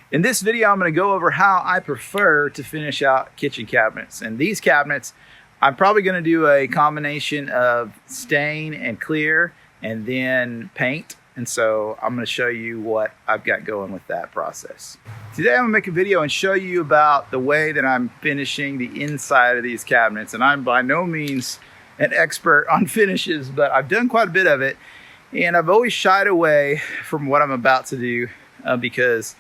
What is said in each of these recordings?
In this video, I'm going to go over how I prefer to finish out kitchen cabinets. And these cabinets, I'm probably going to do a combination of stain and clear and then paint. And so I'm going to show you what I've got going with that process. Today I'm going to make a video and show you about the way that I'm finishing the inside of these cabinets. And I'm by no means an expert on finishes, but I've done quite a bit of it. And I've always shied away from what I'm about to do because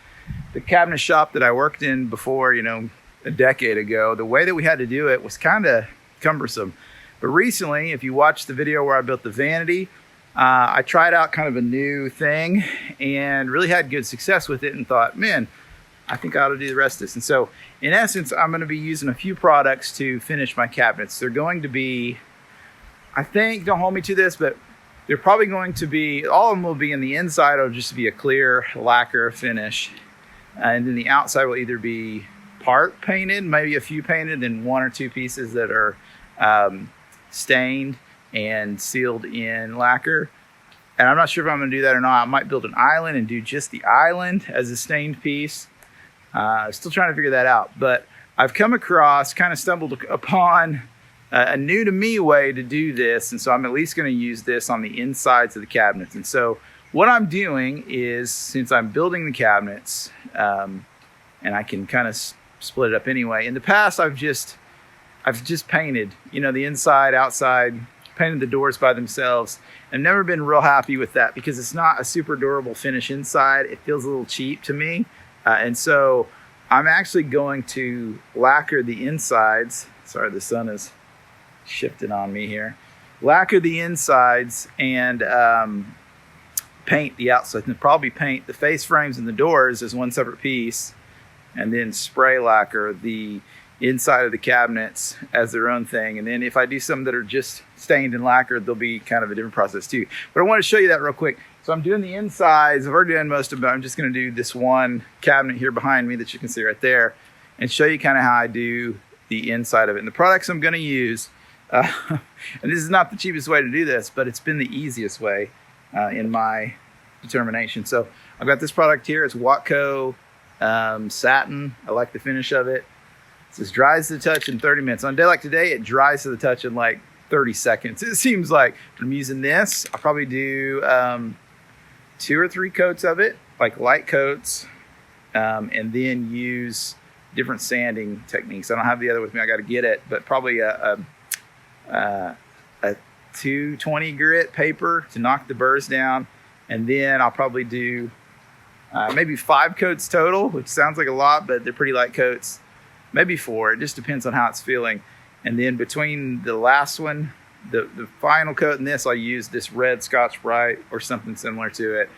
the cabinet shop that I worked in before, a decade ago, the way that we had to do it was kind of cumbersome. But recently, if you watch the video where I built the vanity, I tried out kind of a new thing and really had good success with it and thought, man, I think I ought to do the rest of this. And so in essence, I'm going to be using a few products to finish my cabinets. They're going to be, I think, don't hold me to this, but they're probably going to be, all of them will be in the inside, it'll just be a clear lacquer finish. And then the outside will either be part painted, maybe a few painted, and one or two pieces that are stained and sealed in lacquer. And I'm not sure if I'm going to do that or not. I might build an island and do just the island as a stained piece. Still trying to figure that out. But I've come across, kind of stumbled upon a new to me way to do this. And so I'm at least going to use this on the insides of the cabinets. And so what I'm doing is, since I'm building the cabinets, and I can kind of split it up anyway. In the past, I've just painted, the inside, outside, painted the doors by themselves. I've never been real happy with that because it's not a super durable finish inside. It feels a little cheap to me. And so I'm actually going to lacquer the insides. Sorry, the sun is shifting on me here. Lacquer the insides and paint the outside, and probably paint the face frames and the doors as one separate piece, and then spray lacquer the inside of the cabinets as their own thing. And then if I do some that are just stained and lacquered, they'll be kind of a different process too. But I want to show you that real quick. So I'm doing the insides. I've already done most of them. I'm just going to do this one cabinet here behind me that you can see right there and show you kind of how I do the inside of it. And the products I'm going to use, and this is not the cheapest way to do this, but it's been the easiest way in my determination. So I've got this product here. It's Watco satin. I like the finish of it. It says dries to the touch in 30 minutes. On a day like today, it dries to the touch in like 30 seconds. It seems like I'm using this. I'll probably do 2 or 3 coats of it, like light coats, and then use different sanding techniques. I don't have the other with me. I got to get it, but probably a 220 grit paper to knock the burrs down. And then I'll probably do maybe 5 coats total, which sounds like a lot, but they're pretty light coats. Maybe 4. It just depends on how it's feeling. And then between the last one, the final coat and this, I'll use this red Scotch-Brite or something similar to it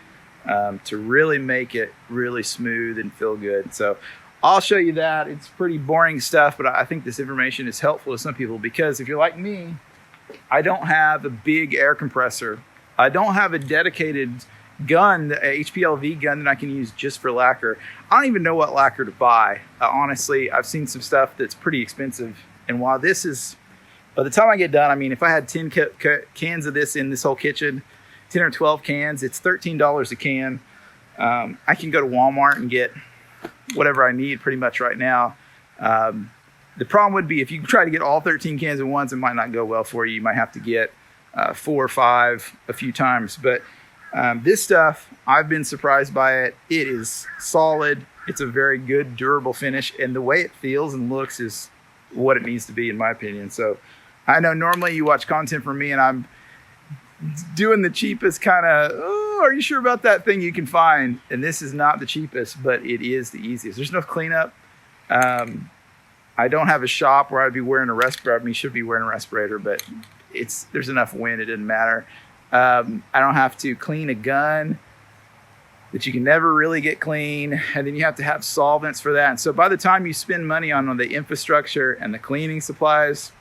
to really make it really smooth and feel good. So I'll show you that. It's pretty boring stuff, but I think this information is helpful to some people because if you're like me, I don't have a big air compressor. I don't have a dedicated gun, the HPLV gun that I can use just for lacquer. I don't even know what lacquer to buy. Honestly, I've seen some stuff that's pretty expensive. And while this is, by the time I get done, I mean, if I had 10 cans of this in this whole kitchen, 10 or 12 cans, it's $13 a can. I can go to Walmart and get whatever I need pretty much right now. The problem would be if you try to get all 13 cans at once, it might not go well for you. You might have to get 4 or 5 a few times. But this stuff, I've been surprised by it. It is solid. It's a very good, durable finish. And the way it feels and looks is what it needs to be, in my opinion. So I know normally you watch content from me and I'm doing the cheapest kind of, oh, are you sure about that thing you can find? And this is not the cheapest, but it is the easiest. There's no cleanup. I don't have a shop where I'd be wearing a respirator. I mean, you should be wearing a respirator, but there's enough wind, it doesn't matter. I don't have to clean a gun that you can never really get clean, and then you have to have solvents for that. And so by the time you spend money on the infrastructure and the cleaning supplies,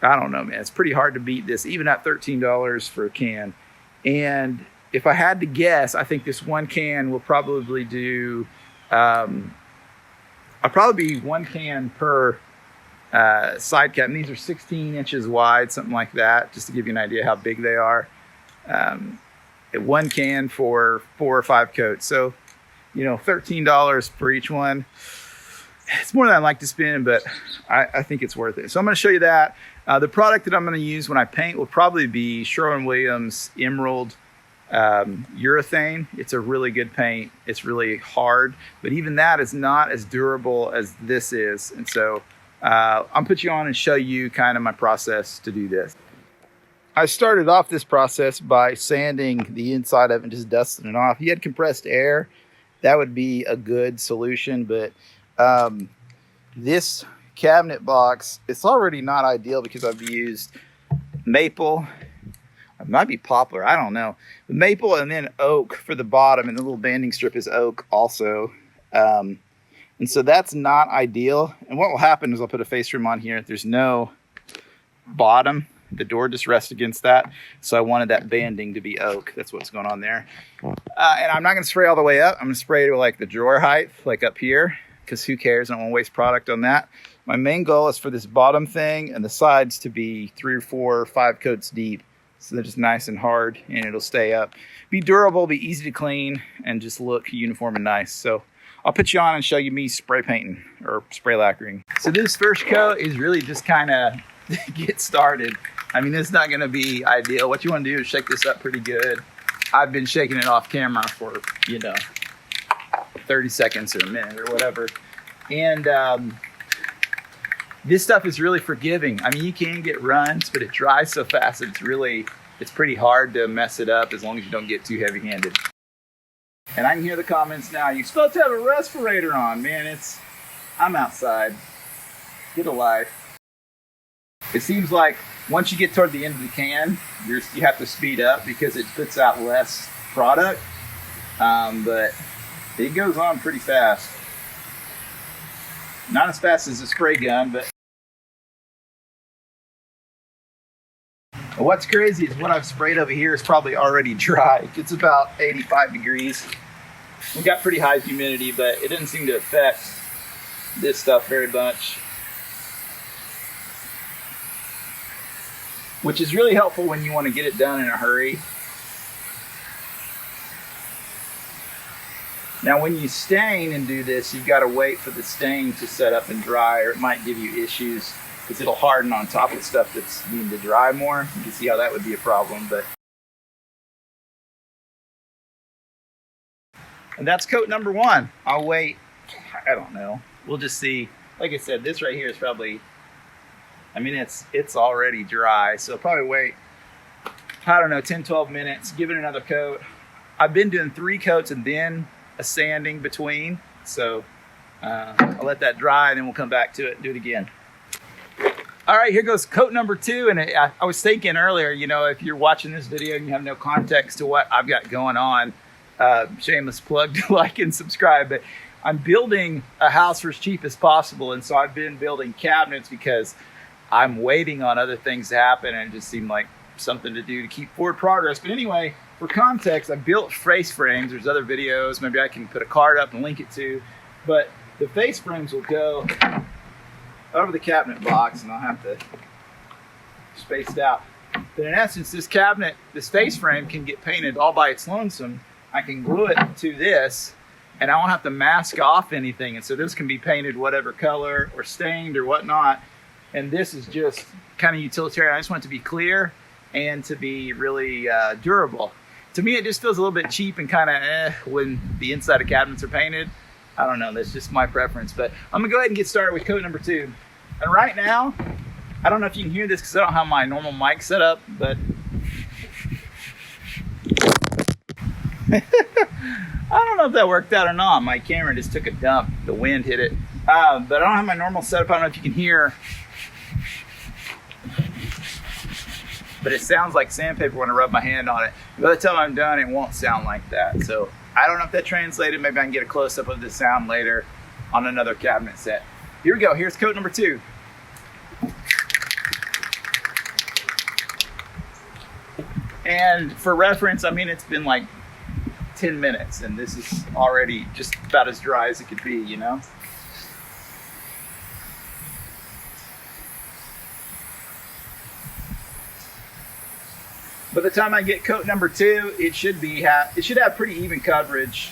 I don't know, man, it's pretty hard to beat this, even at $13 for a can. And if I had to guess, I think this one can will probably do, I'll probably be 1 can per side cap. And these are 16 inches wide, something like that, just to give you an idea how big they are. 1 can for 4 or 5 coats. So $13 for each one. It's more than I'd like to spend, but I think it's worth it. So I'm going to show you that. The product that I'm going to use when I paint will probably be Sherwin-Williams Emerald urethane. It's a really good paint. It's really hard, but even that is not as durable as this is. And so I'll put you on and show you kind of my process to do this. I started off this process by sanding the inside of it and just dusting it off. If you had compressed air, that would be a good solution, but this cabinet box, it's already not ideal because I've used maple, it might be poplar, I don't know, maple and then oak for the bottom, and the little banding strip is oak also, and so that's not ideal. And what will happen is I'll put a face trim on here. There's no bottom, the door just rests against that, so I wanted that banding to be oak. That's what's going on there. And I'm not going to spray all the way up. I'm going to spray to like the drawer height, like up here, because who cares? I don't want to waste product on that. My main goal is for this bottom thing and the sides to be 3 or 4 or 5 coats deep, so they're just nice and hard and it'll stay up. Be durable, be easy to clean, and just look uniform and nice. So I'll put you on and show you me spray painting or spray lacquering. So this first coat is really just kind of get started. I mean, it's not going to be ideal. What you want to do is shake this up pretty good. I've been shaking it off camera for 30 seconds or a minute or whatever. And this stuff is really forgiving. I mean, you can get runs, but it dries so fast that it's pretty hard to mess it up as long as you don't get too heavy-handed. And I can hear the comments now. You're supposed to have a respirator on. Man, I'm outside. Get a life. It seems like once you get toward the end of the can, you have to speed up because it puts out less product. But it goes on pretty fast. Not as fast as a spray gun, but what's crazy is what I've sprayed over here is probably already dry. It's about 85 degrees. We got pretty high humidity, but it didn't seem to affect this stuff very much, which is really helpful when you want to get it done in a hurry. Now, when you stain and do this, you've got to wait for the stain to set up and dry, or it might give you issues because it'll harden on top of stuff that's needing to dry more. You can see how that would be a problem. And that's coat number 1. I'll wait, I don't know. We'll just see. Like I said, this right here is probably, I mean, it's already dry, so I'll probably wait, I don't know, 10, 12 minutes, give it another coat. I've been doing 3 coats and then a sanding between, so I'll let that dry and then we'll come back to it and do it again. All right, here goes coat number 2. And I was thinking earlier, if you're watching this video and you have no context to what I've got going on, shameless plug to like and subscribe, but I'm building a house for as cheap as possible. And so I've been building cabinets because I'm waiting on other things to happen, and it just seemed like something to do to keep forward progress. But anyway, for context, I built face frames. There's other videos. Maybe I can put a card up and link it to. But the face frames will go over the cabinet box, and I'll have to space it out. But in essence, this cabinet, this face frame can get painted all by its lonesome. I can glue it to this, and I won't have to mask off anything. And so this can be painted whatever color or stained or whatnot. And this is just kind of utilitarian. I just want it to be clear and to be really durable. To me, it just feels a little bit cheap and kind of when the inside of cabinets are painted. I don't know, that's just my preference. But I'm gonna go ahead and get started with coat number 2. And right now, I don't know if you can hear this because I don't have my normal mic set up, but I don't know if that worked out or not. My camera just took a dump. The wind hit it. But I don't have my normal setup. I don't know if you can hear. But it sounds like sandpaper when I rub my hand on it. By the time I'm done, it won't sound like that. So I don't know if that translated. Maybe I can get a close-up of the sound later on another cabinet set. Here we go. Here's coat number 2. And for reference, I mean, it's been like 10 minutes, and this is already just about as dry as it could be, By the time I get coat number 2, it should have pretty even coverage.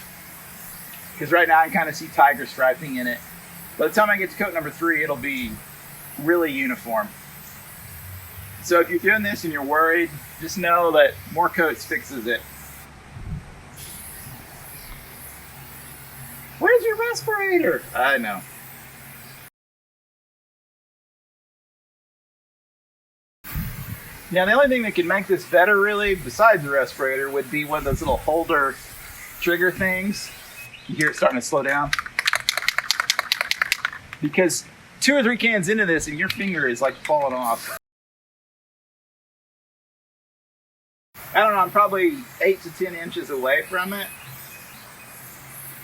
because right now I kind of see tiger striping in it. By the time I get to coat number 3, it'll be really uniform. So if you're doing this and you're worried, just know that more coats fixes it. Where's your respirator? I know. Now the only thing that could make this better really, besides the respirator, would be one of those little holder trigger things. You hear it starting to slow down. Because 2 or 3 cans into this and your finger is like falling off. I don't know, I'm probably 8 to 10 inches away from it.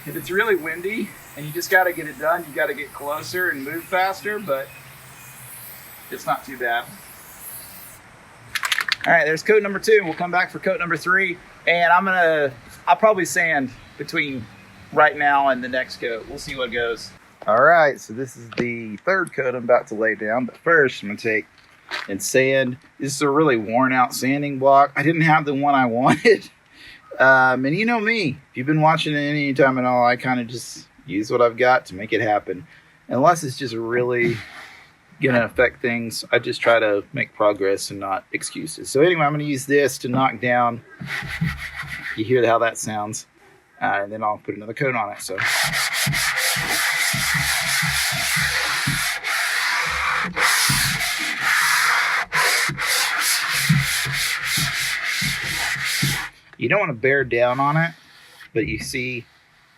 If it's really windy and you just gotta get it done, you gotta get closer and move faster, but it's not too bad. All right, there's coat number 2. We'll come back for coat number 3, and I'll probably sand between right now and the next coat. We'll see what goes. All right, so this is the 3rd coat I'm about to lay down, but first I'm gonna take and sand. This is a really worn out sanding block. I didn't have the one I wanted. And you know me, if you've been watching it any time at all, I kind of just use what I've got to make it happen. Unless it's just really gonna affect things, I just try to make progress and not excuses. So anyway, I'm gonna use this to knock down. You hear how that sounds. And then I'll put another coat on it. So. You don't want to bear down on it, but you see,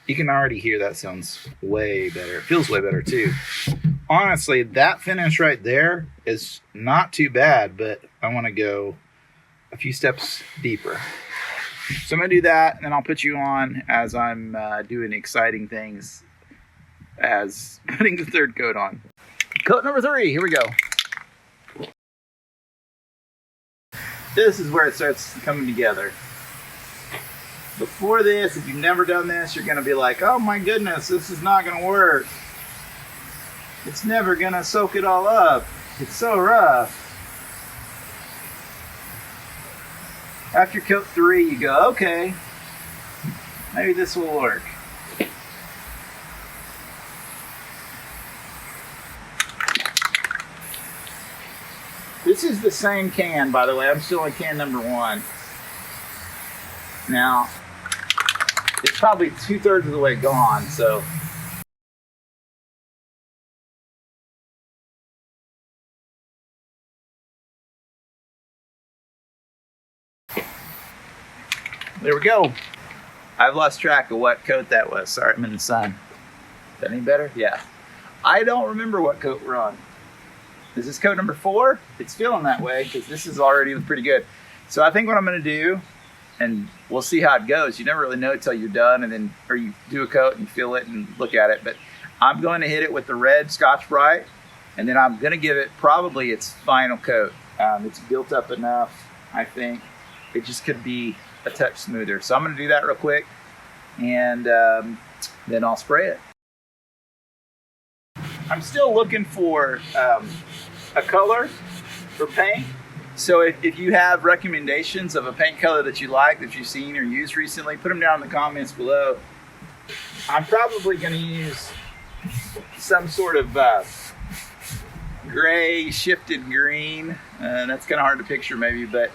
you can already hear that sounds way better. It feels way better too. Honestly, that finish right there is not too bad, but I want to go a few steps deeper. So I'm going to do that, and then I'll put you on as I'm doing exciting things as putting the 3rd coat on. Coat number 3, here we go. This is where it starts coming together. Before this, if you've never done this, you're going to be like, oh my goodness, this is not going to work. It's never going to soak it all up. It's so rough. After coat 3, you go, okay, maybe this will work. This is the same can, by the way. I'm still on can number 1. Now, it's probably 2/3 of the way gone, so. There we go. I've lost track of what coat that was. Sorry, I'm in the sun. Is that any better? Yeah. I don't remember what coat we're on. Is this coat number 4? It's feeling that way because this is already pretty good. So I think what I'm going to do, and we'll see how it goes. You never really know until you're done, and then, or you do a coat and feel it and look at it. But I'm going to hit it with the red Scotch-Brite, and then I'm going to give it probably its final coat. It's built up enough, I think. It just could be a touch smoother. So I'm going to do that real quick, and then I'll spray it. I'm still looking for a color for paint. So if you have recommendations of a paint color that you like, that you've seen or used recently, put them down in the comments below. I'm probably going to use some sort of gray shifted green. That's kind of hard to picture maybe, but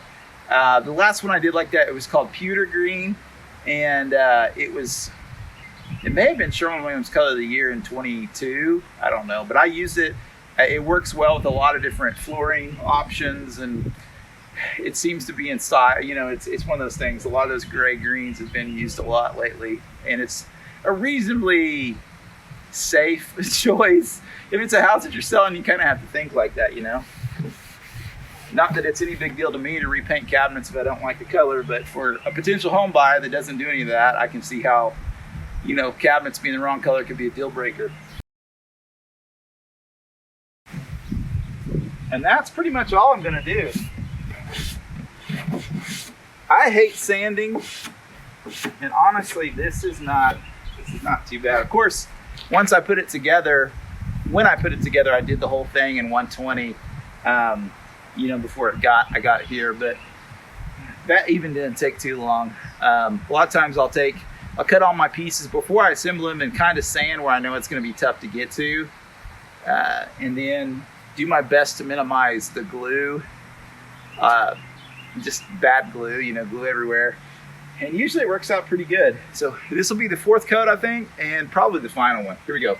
the last one I did like that, it was called Pewter Green, and it may have been Sherwin-Williams Color of the Year in 22. I don't know, but I use it. It works well with a lot of different flooring options, and it seems to be in style. You know, it's one of those things. A lot of those gray greens have been used a lot lately, and it's a reasonably safe choice. If it's a house that you're selling, you kind of have to think like that, you know. Not that it's any big deal to me to repaint cabinets if I don't like the color, but for a potential home buyer that doesn't do any of that, I can see how, you know, cabinets being the wrong color could be a deal breaker. And that's pretty much all I'm gonna do. I hate sanding, and honestly, this is not too bad. Of course, once I put it together, when I put it together, I did the whole thing in 120, you know, before I got here, but that even didn't take too long. A lot of times I'll take I'll cut all my pieces before I assemble them and kind of sand where I know it's going to be tough to get to. And then do my best to minimize the glue. Just bad glue, you know, glue everywhere. And usually it works out pretty good. So this will be the 4th coat, I think, and probably the final one. Here we go.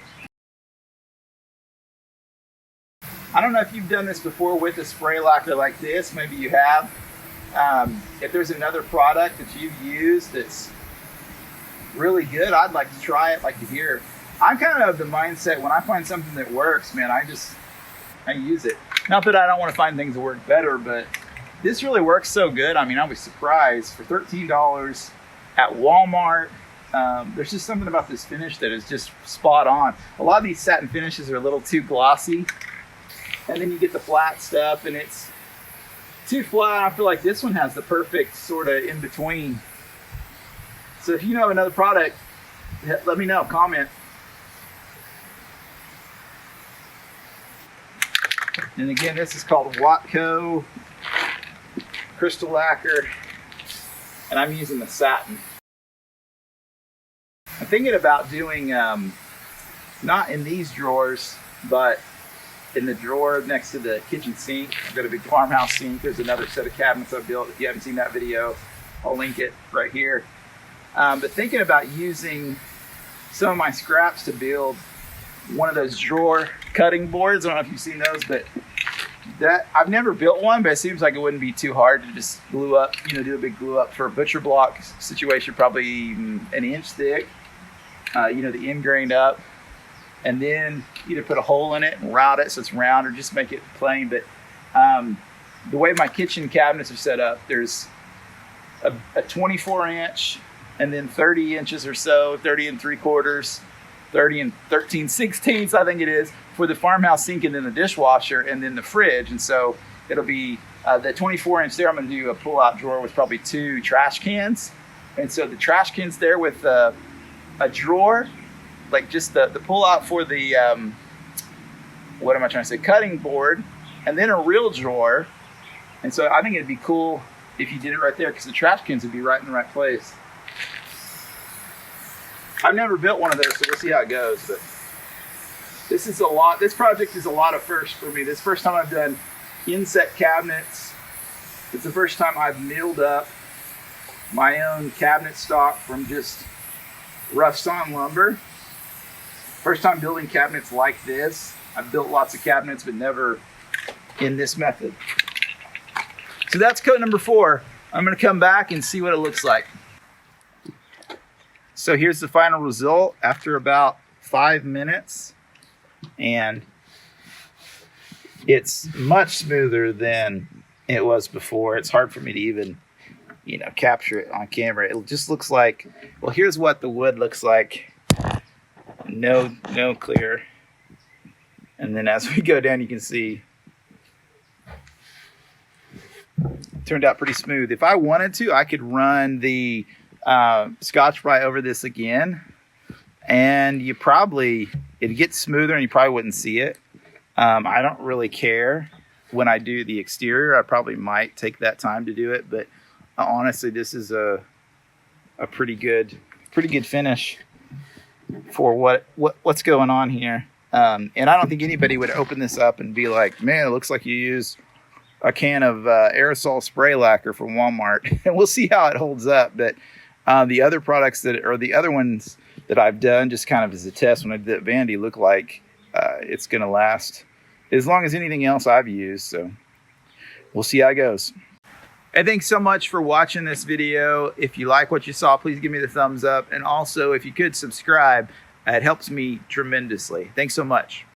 I don't know if you've done this before with a spray lacquer like this. Maybe you have. If there's another product that you've used that's really good, I'd like to try it, like to hear. I'm kind of the mindset when I find something that works, man, I use it. Not that I don't want to find things that work better, but this really works so good. I mean, I was surprised for $13 at Walmart. There's just something about this finish that is just spot on. A lot of these satin finishes are a little too glossy, and then you get the flat stuff and it's too flat. I feel like this one has the perfect sort of in between. So if you know another product, let me know, comment. And again, this is called Watco Crystal Lacquer, and I'm using the satin. I'm thinking about doing, not in these drawers, but in the drawer next to the kitchen sink. I've got a big farmhouse sink. There's another set of cabinets I built. If you haven't seen that video, I'll link it right here. But thinking about using some of my scraps to build one of those drawer cutting boards. I don't know if you've seen those, but that I've never built one, but it seems like it wouldn't be too hard to just glue up, you know, do a big glue up for a butcher block situation, probably an inch thick, you know, the end grained up, and then either put a hole in it and route it so it's round or just make it plain. But the way my kitchen cabinets are set up, there's a 24 inch and then 30 inches or so, 30 3/4, 30 and 13/16, I think it is, for the farmhouse sink and then the dishwasher and then the fridge. And so it'll be the 24 inch there. I'm going to do a pull out drawer with probably 2 trash cans. And so the trash cans there with a drawer, like just the pull out for the, what am I trying to say, cutting board, and then a real drawer. And so I think it'd be cool if you did it right there because the trash cans would be right in the right place. I've never built one of those, so we'll see how it goes. But this is a lot. This project is a lot of firsts for me. This is the first time I've done inset cabinets. It's the first time I've milled up my own cabinet stock from just rough sawn lumber. First time building cabinets like this. I've built lots of cabinets, but never in this method. So that's coat number 4. I'm going to come back and see what it looks like. So here's the final result after about 5 minutes, and it's much smoother than it was before. It's hard for me to even, you know, capture it on camera. It just looks like, well, here's what the wood looks like. No clear. And then as we go down, you can see it turned out pretty smooth. If I wanted to, I could run the Scotch-Brite over this again, and it'd get smoother and you probably wouldn't see it. I don't really care when I do the exterior. I probably might take that time to do it, but honestly, this is a pretty good finish for what's going on here. And I don't think anybody would open this up and be like, man, it looks like you used a can of aerosol spray lacquer from Walmart. And we'll see how it holds up. But the other products the other ones that I've done just kind of as a test when I did Vandy look like it's going to last as long as anything else I've used. So we'll see how it goes. Hey, thanks so much for watching this video. If you like what you saw, please give me the thumbs up. And also, if you could subscribe, it helps me tremendously. Thanks so much.